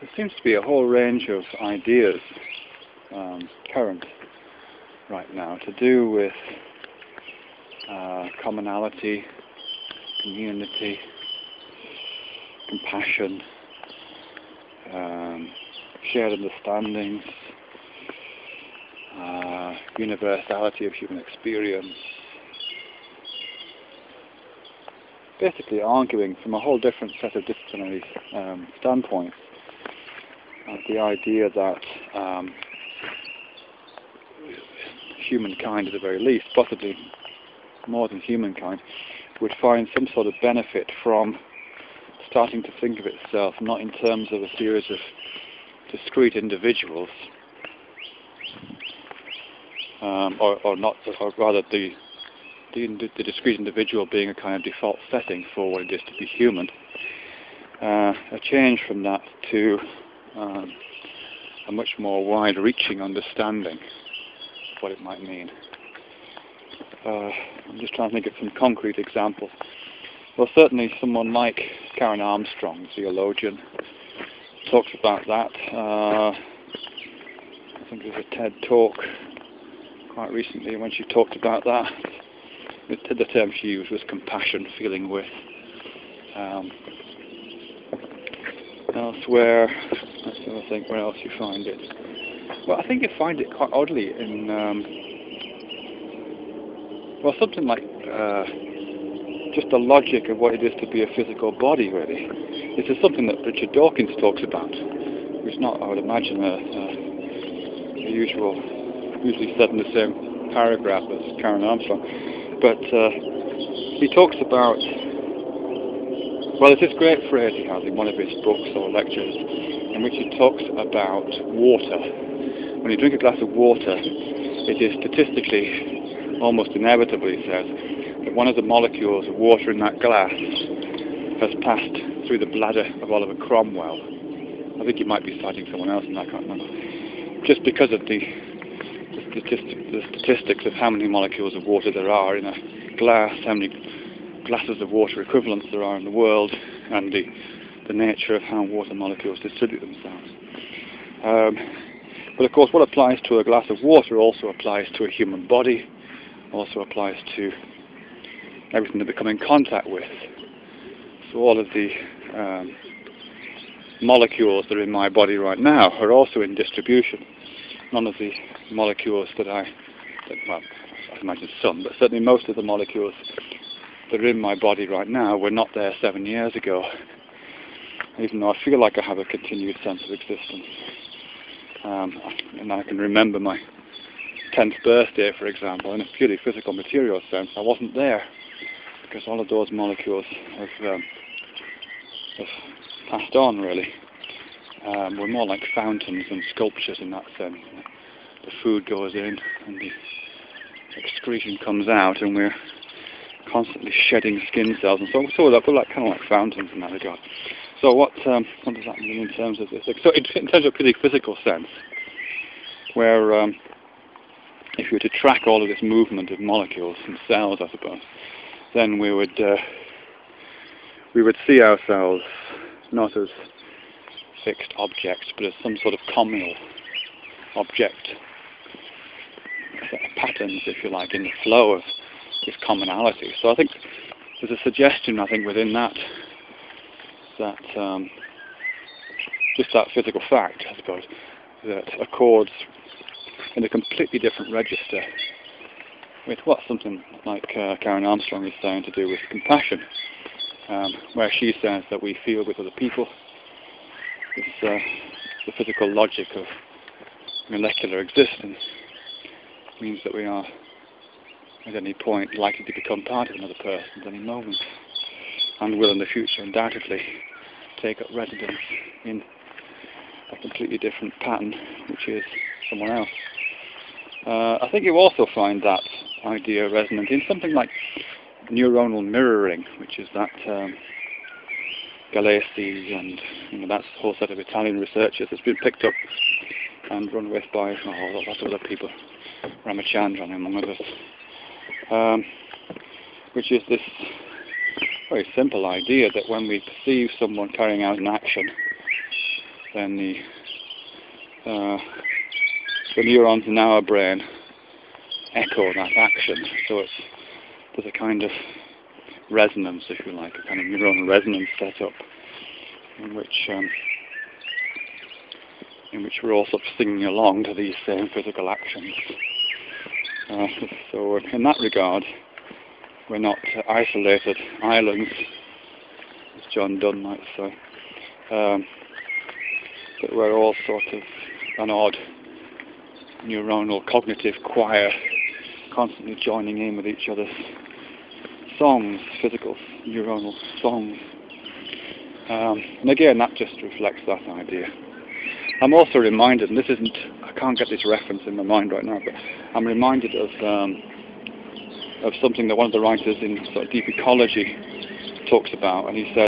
There seems to be a whole range of ideas current right now to do with commonality, community, compassion, shared understandings, universality of human experience. Basically arguing from a whole different set of disciplinary standpoints the idea that humankind at the very least, possibly more than humankind, would find some sort of benefit from starting to think of itself not in terms of a series of discrete individuals, or rather the discrete individual being a kind of default setting for what it is to be human. A change from that to a much more wide-reaching understanding of what it might mean. I'm just trying to think of some concrete examples. Well, certainly someone like Karen Armstrong, the theologian, talks about that. I think there was a TED talk quite recently when she talked about that. The term she used was compassion, feeling with. Elsewhere, let's have a think where else you find it. Well, I think you find it quite oddly in, well, something like just the logic of what it is to be a physical body, really. This is something that Richard Dawkins talks about, which is not, I would imagine, usually said in the same paragraph as Karen Armstrong. But he talks about, well, there's this great phrase he has in one of his books or lectures in which he talks about water. When you drink a glass of water, it is statistically, almost inevitably, he says, that one of the molecules of water in that glass has passed through the bladder of Oliver Cromwell. I think he might be citing someone else, and I can't remember. Just because of the statistics of how many molecules of water there are in a glass, how many glasses of water equivalents there are in the world, and the nature of how water molecules distribute themselves. But of course what applies to a glass of water also applies to a human body, also applies to everything that we come in contact with. So all of the molecules that are in my body right now are also in distribution. None of the molecules well, I imagine some, but certainly most of the molecules that are in my body right now were not there 7 years ago, even though I feel like I have a continued sense of existence. And I can remember my 10th birthday, for example, in a purely physical material sense. I wasn't there because all of those molecules have passed on, really. We're more like fountains and sculptures in that sense. The food goes in and the excretion comes out, and we're constantly shedding skin cells, and so we're like kind of like fountains in that regard. So what does that mean in terms of this? So in terms of a pretty physical sense, where if you were to track all of this movement of molecules and cells, I suppose, then we would see ourselves not as fixed objects, but as some sort of communal object, patterns, if you like, in the flow of this commonality. So I think there's a suggestion, I think, within that just that physical fact, I suppose, that accords in a completely different register with what something like Karen Armstrong is saying to do with compassion, where she says that we feel with other people. It's the physical logic of molecular existence means that we are at any point likely to become part of another person at any moment, and will in the future undoubtedly take up residence in a completely different pattern, which is someone else. I think you also find that idea resonant in something like neuronal mirroring, which is that Galesi and that whole set of Italian researchers that's been picked up and run with by lots of other people, Ramachandran among others, which is this very simple idea that when we perceive someone carrying out an action then the neurons in our brain echo that action. So there's a kind of resonance, if you like, a kind of neuronal resonance set up in which we're all sort of singing along to these same physical actions. So in that regard, we're not isolated islands, as John Donne might say, but we're all sort of an odd neuronal cognitive choir, constantly joining in with each other's songs, physical neuronal songs. And again, that just reflects that idea. I'm also reminded, and I can't get this reference in my mind right now, but I'm reminded of something that one of the writers in sort of deep ecology talks about, and he says